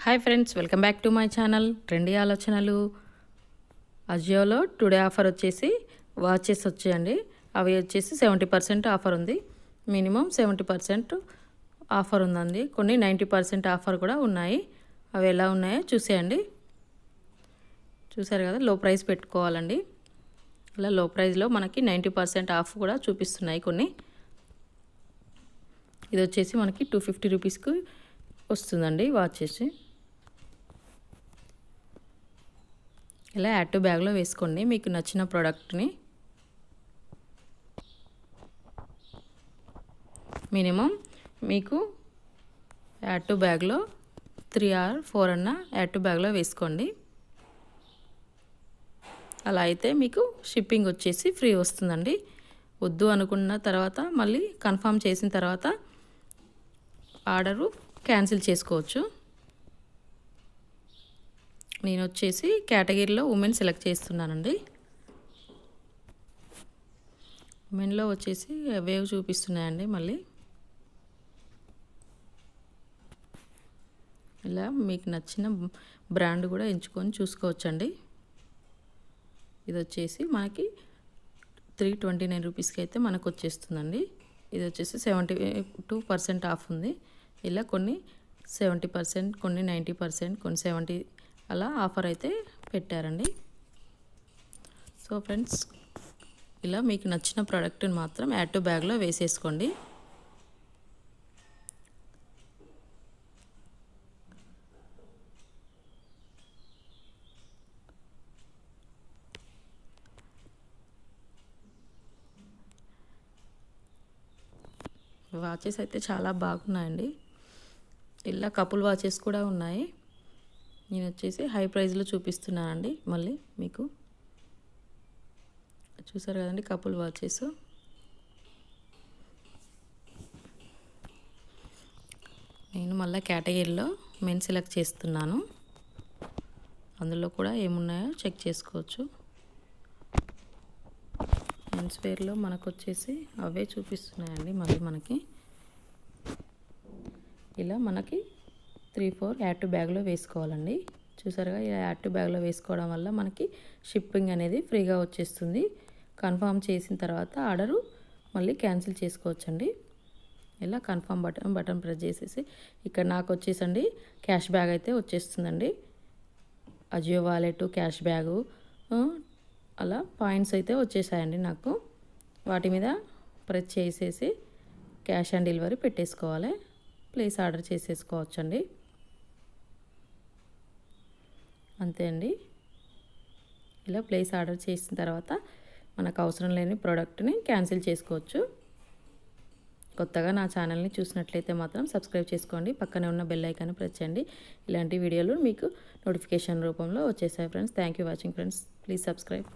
Hi friends, welcome back to my channel trendy ఆలోచనలు. అజియోలో today offer వచ్చేసి watches వచ్చాయండి. అవి వచ్చేసి 70% ఆఫర్ ఉంది. మినిమం 70% ఆఫర్ ఉందండి. కొన్ని 90% ఆఫర్ కూడా ఉన్నాయి. అవి ఎలా ఉన్నాయో చూసేయండి. చూసారు కదా, లో ప్రైస్ పెట్టుకోవాలండి. అలా లో ప్రైస్లో మనకి 90% ఆఫ్ కూడా చూపిస్తున్నాయి కొన్ని. ఇది వచ్చేసి మనకి 250 రూపీస్కి వస్తుందండి వాచెస్. ఇలా యాడ్ టు బ్యాగ్లో వేసుకోండి మీకు నచ్చిన ప్రోడక్ట్ని. మినిమం మీకు యాడ్ టు బ్యాగ్లో 3 or 4 అన్న యాడ్ టు బ్యాగ్లో వేసుకోండి. అలా అయితే మీకు షిప్పింగ్ వచ్చేసి ఫ్రీ వస్తుందండి. వద్దు అనుకున్న తర్వాత మళ్ళీ కన్ఫర్మ్ చేసిన తర్వాత ఆర్డరు క్యాన్సిల్ చేసుకోవచ్చు. నేను వచ్చేసి కేటగిరీలో ఉమెన్ సెలెక్ట్ చేస్తున్నానండి. ఉమెన్లో వచ్చేసి వేవ్ చూపిస్తున్నాయండి. మళ్ళీ ఇలా మీకు నచ్చిన బ్రాండ్ కూడా ఎంచుకొని చూసుకోవచ్చండి. ఇది వచ్చేసి మనకి 329 రూపీస్కి అయితే మనకు వచ్చేస్తుందండి. ఇది వచ్చేసి 72% ఆఫ్ ఉంది. ఇలా కొన్ని 70%, కొన్ని 90%, కొన్ని 70 అలా ఆఫర్ అయితే పెట్టారండి. సో ఫ్రెండ్స్, ఇలా మీకు నచ్చిన ప్రోడక్ట్ని మాత్రం యాడ్ టు బ్యాగ్లో వేసేసుకోండి. వాచెస్ అయితే చాలా బాగున్నాయండి. ఇలా కపుల్ వాచెస్ కూడా ఉన్నాయి. నేను వచ్చేసి హై ప్రైస్లో చూపిస్తున్నానండి. మళ్ళీ మీకు చూసారు కదండి కపుల్ వాచెస్. నేను మళ్ళీ కేటగిరీలో మెన్ సెలెక్ట్ చేస్తున్నాను. అందులో కూడా ఏమున్నాయో చెక్ చేసుకోవచ్చు. మెన్స్ వేర్లో మనకు వచ్చేసి అవే చూపిస్తున్నాయండి. మళ్ళీ మనకి ఇలా మనకి 3-4 యాడ్ టు బ్యాగ్లో వేసుకోవాలండి. చూసారుగా, ఇలా యాడ్ టు బ్యాగ్లో వేసుకోవడం వల్ల మనకి షిప్పింగ్ అనేది ఫ్రీగా వచ్చేస్తుంది. కన్ఫర్మ్ చేసిన తర్వాత ఆర్డరు మళ్ళీ క్యాన్సిల్ చేసుకోవచ్చండి. ఇలా కన్ఫర్మ్ బటన్ ప్రెస్ చేసేసి ఇక్కడ నాకు వచ్చేసండి క్యాష్ బ్యాగ్ అయితే వచ్చేస్తుందండి. అజియో వాలెట్, క్యాష్ బ్యాగు, అలా పాయింట్స్ అయితే వచ్చేసాయండి నాకు. వాటి మీద ప్రెస్ చేసేసి క్యాష్ ఆన్ డెలివరీ పెట్టేసుకోవాలి. ప్లేస్ ఆర్డర్ చేసేసుకోవచ్చండి. అంతే అండి. ఇలా ప్లేస్ ఆర్డర్ చేసిన తర్వాత మనకు అవసరం లేని ప్రోడక్ట్ని క్యాన్సిల్ చేసుకోవచ్చు. కొత్తగా నా ఛానల్ని చూసినట్లయితే మాత్రం సబ్స్క్రైబ్ చేసుకోండి. పక్కనే ఉన్న బెల్ ఐకాన్ ప్రెస్ చేయండి. ఇలాంటి వీడియోలు మీకు నోటిఫికేషన్ రూపంలో వచ్చేసాయి friends. Thank you watching friends. Please subscribe.